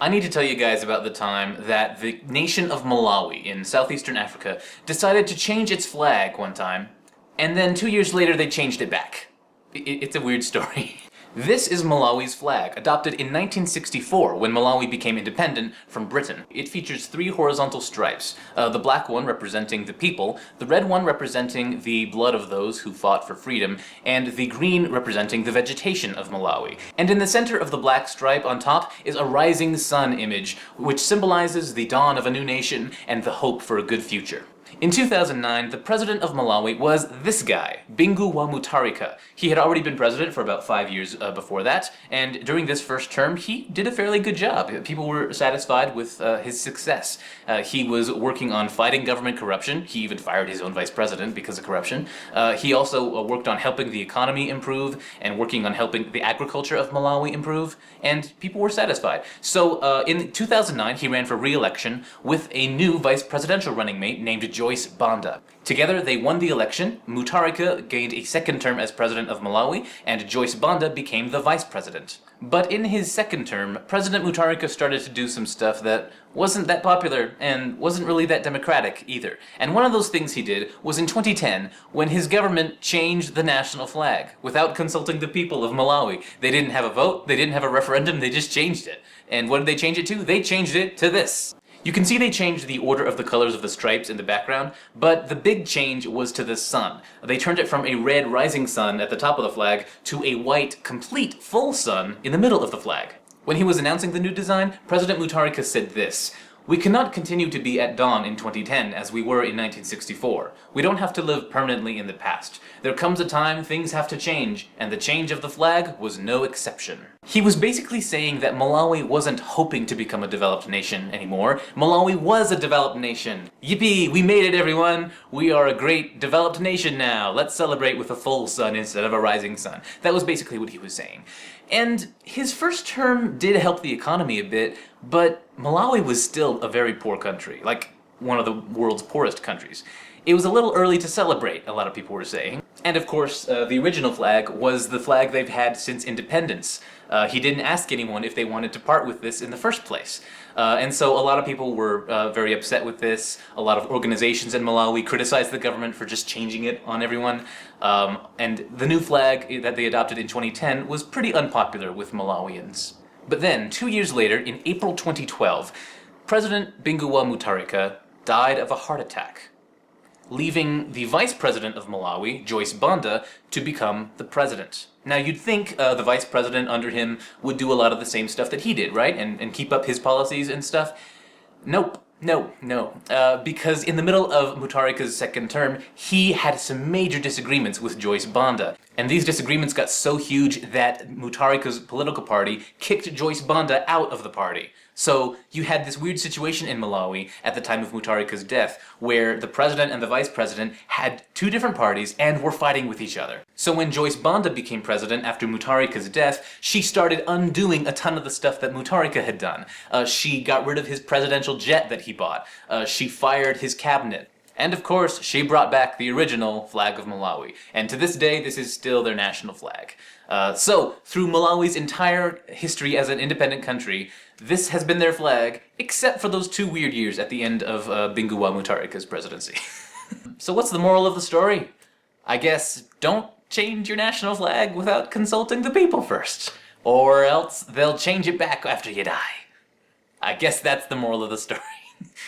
I need to tell you guys about the time that the nation of Malawi in southeastern Africa decided to change its flag one time, and then 2 years later they changed it back. It's a weird story. This is Malawi's flag, adopted in 1964 when Malawi became independent from Britain. It features 3 horizontal stripes, the black one representing the people, the red one representing the blood of those who fought for freedom, and the green representing the vegetation of Malawi. And in the center of the black stripe on top is a rising sun image, which symbolizes the dawn of a new nation and the hope for a good future. In 2009, the president of Malawi was this guy, Bingu wa Mutharika. He had already been president for about 5 years before that, and during this first term, he did a fairly good job. People were satisfied with his success. He was working on fighting government corruption. He even fired his own vice president because of corruption. He also worked on helping the economy improve and working on helping the agriculture of Malawi improve, and people were satisfied. So in 2009, he ran for re-election with a new vice presidential running mate named Joyce Banda. Together, they won the election. Mutharika gained a second term as president of Malawi, and Joyce Banda became the vice president. But in his second term, President Mutharika started to do some stuff that wasn't that popular and wasn't really that democratic either. And one of those things he did was in 2010, when his government changed the national flag without consulting the people of Malawi. They didn't have a vote, they didn't have a referendum, they just changed it. And what did they change it to? They changed it to this. You can see they changed the order of the colors of the stripes in the background, but the big change was to the sun. They turned it from a red rising sun at the top of the flag to a white, complete, full sun in the middle of the flag. When he was announcing the new design, President Mutharika said this: "We cannot continue to be at dawn in 2010 as we were in 1964. We don't have to live permanently in the past. There comes a time things have to change, and the change of the flag was no exception." He was basically saying that Malawi wasn't hoping to become a developed nation anymore. Malawi was a developed nation. Yippee! We made it, everyone! We are a great developed nation now. Let's celebrate with a full sun instead of a rising sun. That was basically what he was saying. And his first term did help the economy a bit, but Malawi was still a very poor country, like one of the world's poorest countries. It was a little early to celebrate, a lot of people were saying. And of course, the original flag was the flag they've had since independence. He didn't ask anyone if they wanted to part with this in the first place. And so a lot of people were very upset with this. A lot of organizations in Malawi criticized the government for just changing it on everyone. And the new flag that they adopted in 2010 was pretty unpopular with Malawians. But then, 2 years later, in April 2012, President Bingu wa Mutharika died of a heart attack, leaving the vice president of Malawi, Joyce Banda, to become the president. Now you'd think the vice president under him would do a lot of the same stuff that he did, right? And keep up his policies and stuff. Nope. No. Because in the middle of Mutharika's second term, he had some major disagreements with Joyce Banda. And these disagreements got so huge that Mutharika's political party kicked Joyce Banda out of the party. So you had this weird situation in Malawi at the time of Mutharika's death, where the president and the vice president had 2 different parties and were fighting with each other. So when Joyce Banda became president after Mutharika's death, she started undoing a ton of the stuff that Mutharika had done. She got rid of his presidential jet that he bought. She fired his cabinet. And of course, she brought back the original flag of Malawi. And to this day, this is still their national flag. So, through Malawi's entire history as an independent country, this has been their flag, except for those 2 weird years at the end of Bingu wa Mutharika's presidency. So what's the moral of the story? I guess don't change your national flag without consulting the people first. Or else they'll change it back after you die. I guess that's the moral of the story.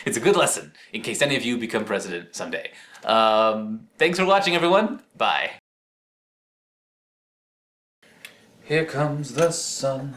It's a good lesson, in case any of you become president someday. Thanks for watching, everyone. Bye. Here comes the sun.